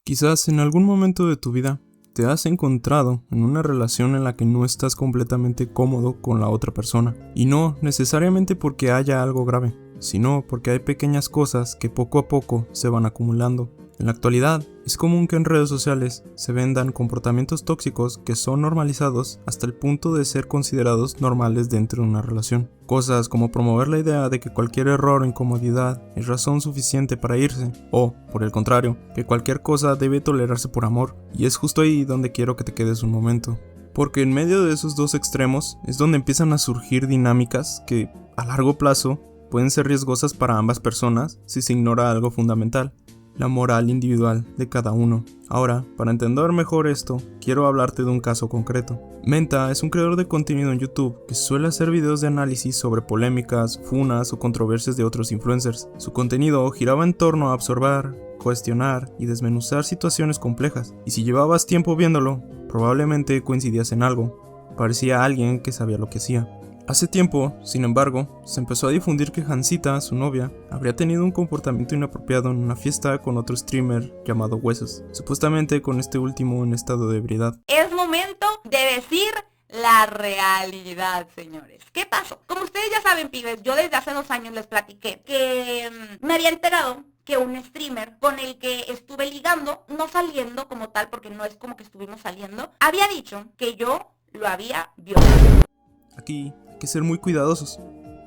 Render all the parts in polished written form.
Quizás en algún momento de tu vida te has encontrado en una relación en la que no estás completamente cómodo con la otra persona. Y no necesariamente porque haya algo grave, sino porque hay pequeñas cosas que poco a poco se van acumulando. En la actualidad, es común que en redes sociales se vendan comportamientos tóxicos que son normalizados hasta el punto de ser considerados normales dentro de una relación. Cosas como promover la idea de que cualquier error o incomodidad es razón suficiente para irse, o, por el contrario, que cualquier cosa debe tolerarse por amor. Y es justo ahí donde quiero que te quedes un momento. Porque en medio de esos dos extremos es donde empiezan a surgir dinámicas que, a largo plazo, pueden ser riesgosas para ambas personas si se ignora algo fundamental: la moral individual de cada uno. Ahora, para entender mejor esto, quiero hablarte de un caso concreto. Menta es un creador de contenido en YouTube que suele hacer videos de análisis sobre polémicas, funas o controversias de otros influencers. Su contenido giraba en torno a observar, cuestionar y desmenuzar situaciones complejas. Y si llevabas tiempo viéndolo, probablemente coincidías en algo. Parecía alguien que sabía lo que hacía. Hace tiempo, sin embargo, se empezó a difundir que Hansita, su novia, habría tenido un comportamiento inapropiado en una fiesta con otro streamer llamado Huesos, supuestamente con este último en estado de ebriedad. Es momento de decir la realidad, señores. ¿Qué pasó? Como ustedes ya saben, pibes, yo desde hace 2 años les platiqué que me había enterado que un streamer con el que estuve ligando, no saliendo como tal, porque no es como que estuvimos saliendo, había dicho que yo lo había violado. Aquí hay que ser muy cuidadosos,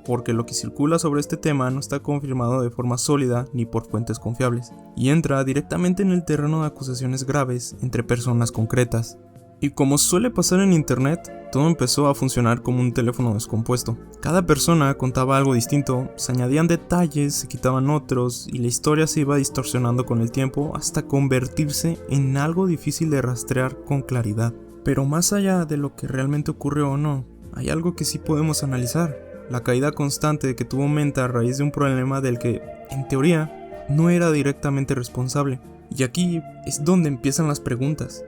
porque lo que circula sobre este tema no está confirmado de forma sólida ni por fuentes confiables, y entra directamente en el terreno de acusaciones graves entre personas concretas. Y como suele pasar en internet, todo empezó a funcionar como un teléfono descompuesto. Cada persona contaba algo distinto, se añadían detalles, se quitaban otros, y la historia se iba distorsionando con el tiempo hasta convertirse en algo difícil de rastrear con claridad. Pero más allá de lo que realmente ocurrió o no, hay algo que sí podemos analizar: la caída constante que tuvo Menta a raíz de un problema del que, en teoría, no era directamente responsable. Y aquí es donde empiezan las preguntas.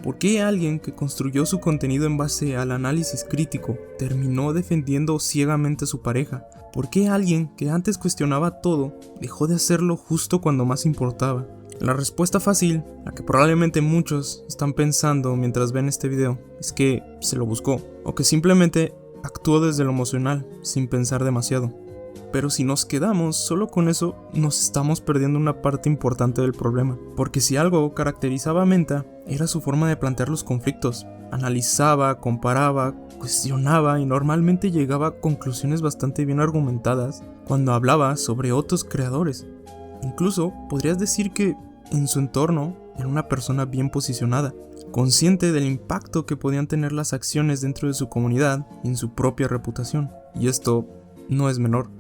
¿Por qué alguien que construyó su contenido en base al análisis crítico terminó defendiendo ciegamente a su pareja? ¿Por qué alguien que antes cuestionaba todo dejó de hacerlo justo cuando más importaba? La respuesta fácil, la que probablemente muchos están pensando mientras ven este video, es que se lo buscó, o que simplemente actuó desde lo emocional, sin pensar demasiado. Pero si nos quedamos solo con eso, nos estamos perdiendo una parte importante del problema. Porque si algo caracterizaba a Menta, era su forma de plantear los conflictos. Analizaba, comparaba, cuestionaba y normalmente llegaba a conclusiones bastante bien argumentadas cuando hablaba sobre otros creadores. Incluso podrías decir que en su entorno era una persona bien posicionada, consciente del impacto que podían tener las acciones dentro de su comunidad y en su propia reputación. Y esto no es menor.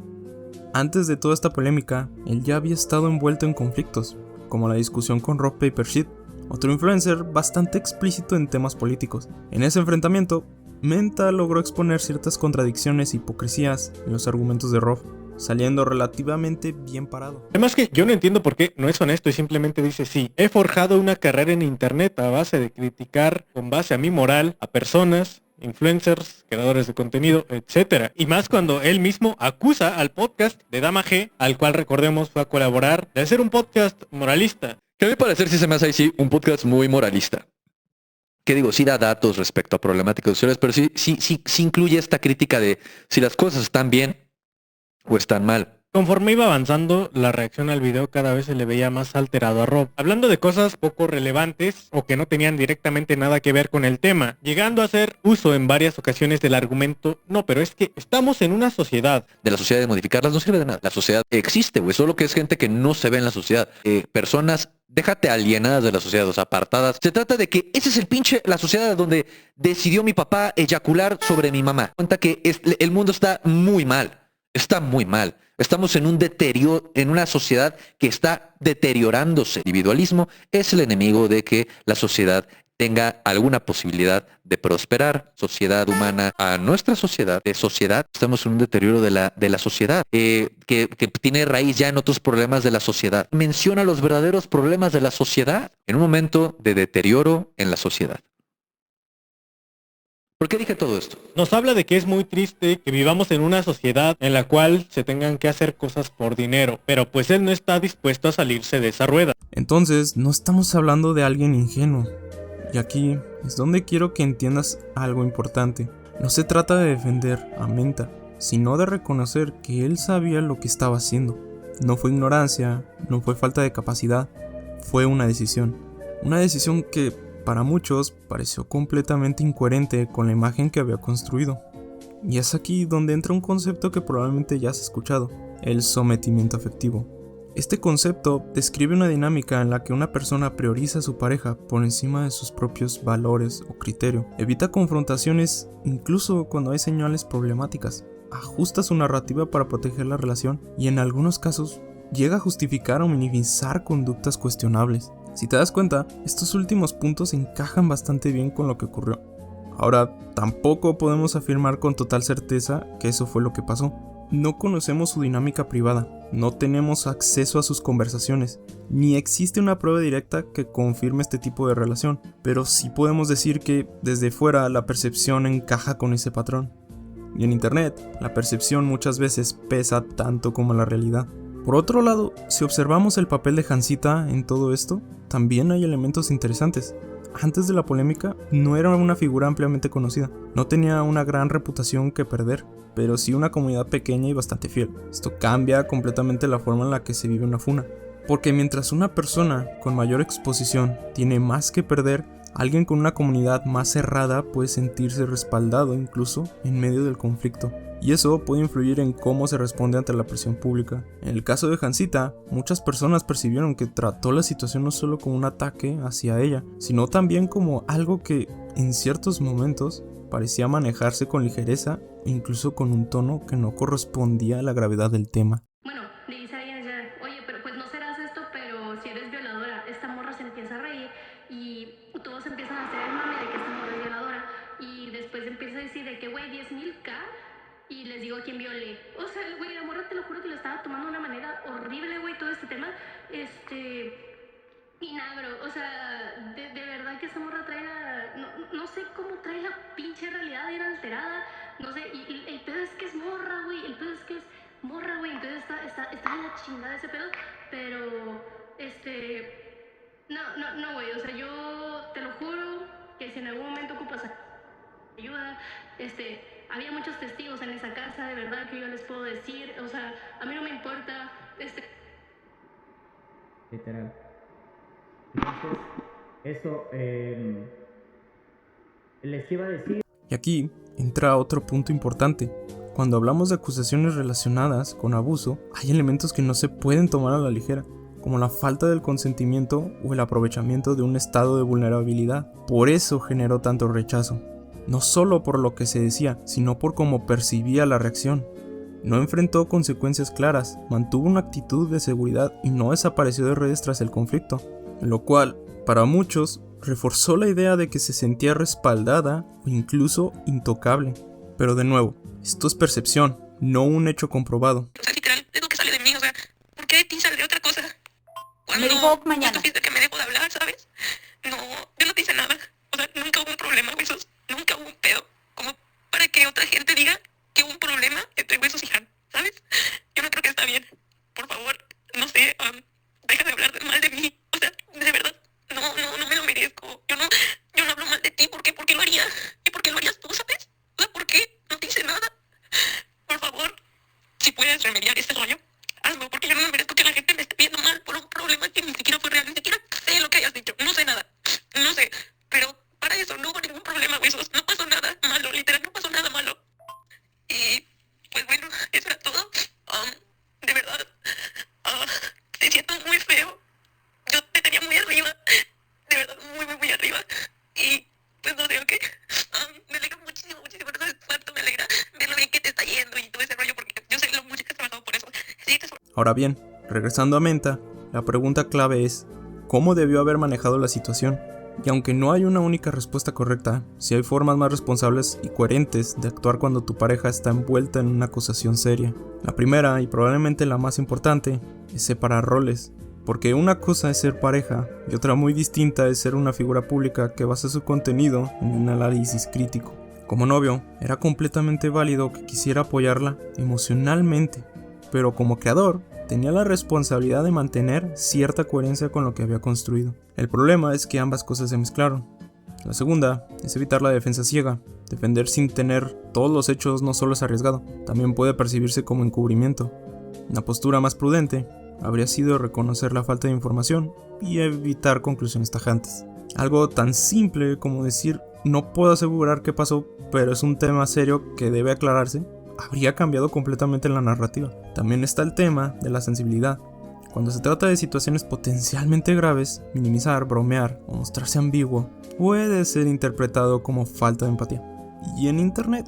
Antes de toda esta polémica, él ya había estado envuelto en conflictos, como la discusión con Rob Papersheet, otro influencer bastante explícito en temas políticos. En ese enfrentamiento, Menta logró exponer ciertas contradicciones e hipocresías en los argumentos de Rob, saliendo relativamente bien parado. Además que yo no entiendo por qué no es honesto y simplemente dice: sí, he forjado una carrera en internet a base de criticar con base a mi moral a personas, influencers, creadores de contenido, etcétera. Y más cuando él mismo acusa al podcast de Dama G, al cual recordemos fue a colaborar, de hacer un podcast moralista. Que a mi parecer sí se me hace ahí sí un podcast muy moralista. Que digo, sí da datos respecto a problemáticas sociales, pero sí incluye esta crítica de si las cosas están bien o están mal. Conforme iba avanzando, la reacción al video cada vez se le veía más alterado a Rob, hablando de cosas poco relevantes o que no tenían directamente nada que ver con el tema, llegando a hacer uso en varias ocasiones del argumento: no, pero es que estamos en una sociedad. De la sociedad, de modificarlas no sirve de nada. La sociedad existe, güey, solo que es gente que no se ve en la sociedad. Personas, déjate alienadas de la sociedad, o sea, apartadas. Se trata de que ese es la sociedad donde decidió mi papá eyacular sobre mi mamá. Cuenta que el mundo está muy mal. Está muy mal. Estamos en un deterioro, en una sociedad que está deteriorándose. El individualismo es el enemigo de que la sociedad tenga alguna posibilidad de prosperar. Sociedad humana, a nuestra sociedad, estamos en un deterioro de la sociedad, que tiene raíz ya en otros problemas de la sociedad. Menciona los verdaderos problemas de la sociedad en un momento de deterioro en la sociedad. ¿Por qué dije todo esto? Nos habla de que es muy triste que vivamos en una sociedad en la cual se tengan que hacer cosas por dinero, pero pues él no está dispuesto a salirse de esa rueda. Entonces, no estamos hablando de alguien ingenuo. Y aquí es donde quiero que entiendas algo importante. No se trata de defender a Menta, sino de reconocer que él sabía lo que estaba haciendo. No fue ignorancia, no fue falta de capacidad, fue una decisión. Una decisión que para muchos pareció completamente incoherente con la imagen que había construido. Y es aquí donde entra un concepto que probablemente ya has escuchado, el sometimiento afectivo. Este concepto describe una dinámica en la que una persona prioriza a su pareja por encima de sus propios valores o criterio, evita confrontaciones incluso cuando hay señales problemáticas, ajusta su narrativa para proteger la relación y en algunos casos llega a justificar o minimizar conductas cuestionables. Si te das cuenta, estos últimos puntos encajan bastante bien con lo que ocurrió. Ahora, tampoco podemos afirmar con total certeza que eso fue lo que pasó. No conocemos su dinámica privada, no tenemos acceso a sus conversaciones, ni existe una prueba directa que confirme este tipo de relación, pero sí podemos decir que desde fuera la percepción encaja con ese patrón. Y en internet, la percepción muchas veces pesa tanto como la realidad. Por otro lado, si observamos el papel de Jancita en todo esto, también hay elementos interesantes. Antes de la polémica, no era una figura ampliamente conocida, no tenía una gran reputación que perder, pero sí una comunidad pequeña y bastante fiel. Esto cambia completamente la forma en la que se vive una funa, porque mientras una persona con mayor exposición tiene más que perder, alguien con una comunidad más cerrada puede sentirse respaldado incluso en medio del conflicto. Y eso puede influir en cómo se responde ante la presión pública. En el caso de Jancita, muchas personas percibieron que trató la situación no solo como un ataque hacia ella, sino también como algo que, en ciertos momentos, parecía manejarse con ligereza e incluso con un tono que no correspondía a la gravedad del tema. Bueno, le dice a ella, oye, pero pues no serás esto, pero si eres violadora, esta morra se empieza a reír y todos empiezan a hacer el mame de que esta morra es violadora y después empieza a decir de que, güey, 10,000K y les digo a quién violé. O sea, güey, la morra te lo juro que lo estaba tomando de una manera horrible, güey, todo este tema. Y nada, bro, o sea, de verdad que esta morra trae la... No sé cómo trae la pinche realidad bien alterada, no sé, y el pedo es que es morra, güey, entonces está la chingada ese pedo, pero, no, güey, o sea, yo te lo juro que si en algún momento ocupas ayuda, había muchos testigos en esa casa, de verdad que yo les puedo decir, o sea, a mí no me importa, Literal. Entonces, eso les iba a decir. Y aquí entra otro punto importante. Cuando hablamos de acusaciones relacionadas con abuso, hay elementos que no se pueden tomar a la ligera, como la falta del consentimiento o el aprovechamiento de un estado de vulnerabilidad. Por eso generó tanto rechazo. No solo por lo que se decía, sino por cómo percibía la reacción. No enfrentó consecuencias claras, mantuvo una actitud de seguridad y no desapareció de redes tras el conflicto, lo cual, para muchos, reforzó la idea de que se sentía respaldada o incluso intocable. Pero de nuevo, esto es percepción, no un hecho comprobado. O sea, literal, es lo que sale de mí, o sea, ¿por qué de ti saldría otra cosa? Me dijo mañana. Tú supiste que me dejo de hablar, ¿sabes? No, yo no te hice nada. O sea, nunca hubo un problema, huesos. Nunca hubo un pedo. Como para que otra gente diga que hubo un problema entre huesos y Han, ¿sabes? Yo no creo que está bien. Por favor, no sé, deja de hablar mal de mí. O sea, de verdad, no me lo merezco. Yo no hablo mal de ti. ¿Por qué? ¿Por qué lo haría? ¿Y por qué lo harías tú, sabes? O sea, ¿por qué? No te hice nada. Por favor, si puedes remediar este rollo, hazlo, porque yo no me merezco que la gente me esté viendo mal por un problema que ni siquiera fue real, ni siquiera sé lo que hayas dicho, no sé nada, no sé, pero para eso no hubo ningún problema, huesos, no pasó nada malo, literal, no pasó nada malo. Y, pues bueno, eso era todo. De verdad, te siento muy feo, yo te tenía muy arriba, de verdad, muy arriba, y pues no sé, ¿ok? Me alegra muchísimo, no sabes cuánto me alegra ver lo bien que te está yendo y todo ese rollo, porque yo sé lo mucho que has trabajado por eso. Sí, Ahora bien, regresando a Menta, la pregunta clave es, ¿cómo debió haber manejado la situación? Y aunque no hay una única respuesta correcta, sí hay formas más responsables y coherentes de actuar cuando tu pareja está envuelta en una acusación seria. La primera, y probablemente la más importante, es separar roles. Porque una cosa es ser pareja y otra muy distinta es ser una figura pública que basa su contenido en un análisis crítico. Como novio, era completamente válido que quisiera apoyarla emocionalmente, pero como creador, tenía la responsabilidad de mantener cierta coherencia con lo que había construido. El problema es que ambas cosas se mezclaron. La segunda es evitar la defensa ciega. Defender sin tener todos los hechos no solo es arriesgado, también puede percibirse como encubrimiento. Una postura más prudente habría sido reconocer la falta de información y evitar conclusiones tajantes. Algo tan simple como decir no puedo asegurar qué pasó, pero es un tema serio que debe aclararse, habría cambiado completamente la narrativa. También está el tema de la sensibilidad. Cuando se trata de situaciones potencialmente graves, minimizar, bromear o mostrarse ambiguo puede ser interpretado como falta de empatía. Y en internet,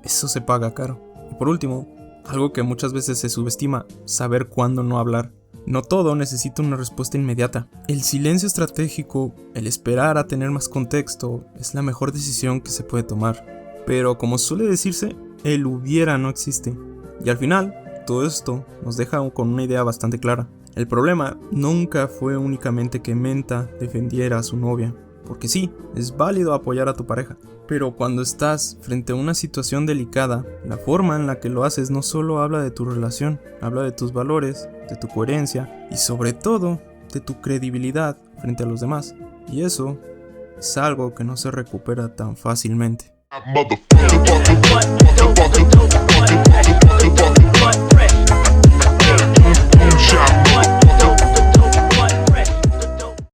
eso se paga caro. Y por último, algo que muchas veces se subestima, saber cuándo no hablar. No todo necesita una respuesta inmediata. El silencio estratégico, el esperar a tener más contexto, es la mejor decisión que se puede tomar. Pero como suele decirse, el hubiera no existe. Y al final, todo esto nos deja con una idea bastante clara. El problema nunca fue únicamente que Menta defendiera a su novia. Porque sí, es válido apoyar a tu pareja. Pero cuando estás frente a una situación delicada, la forma en la que lo haces no solo habla de tu relación, habla de tus valores, de tu coherencia y sobre todo de tu credibilidad frente a los demás. Y eso es algo que no se recupera tan fácilmente.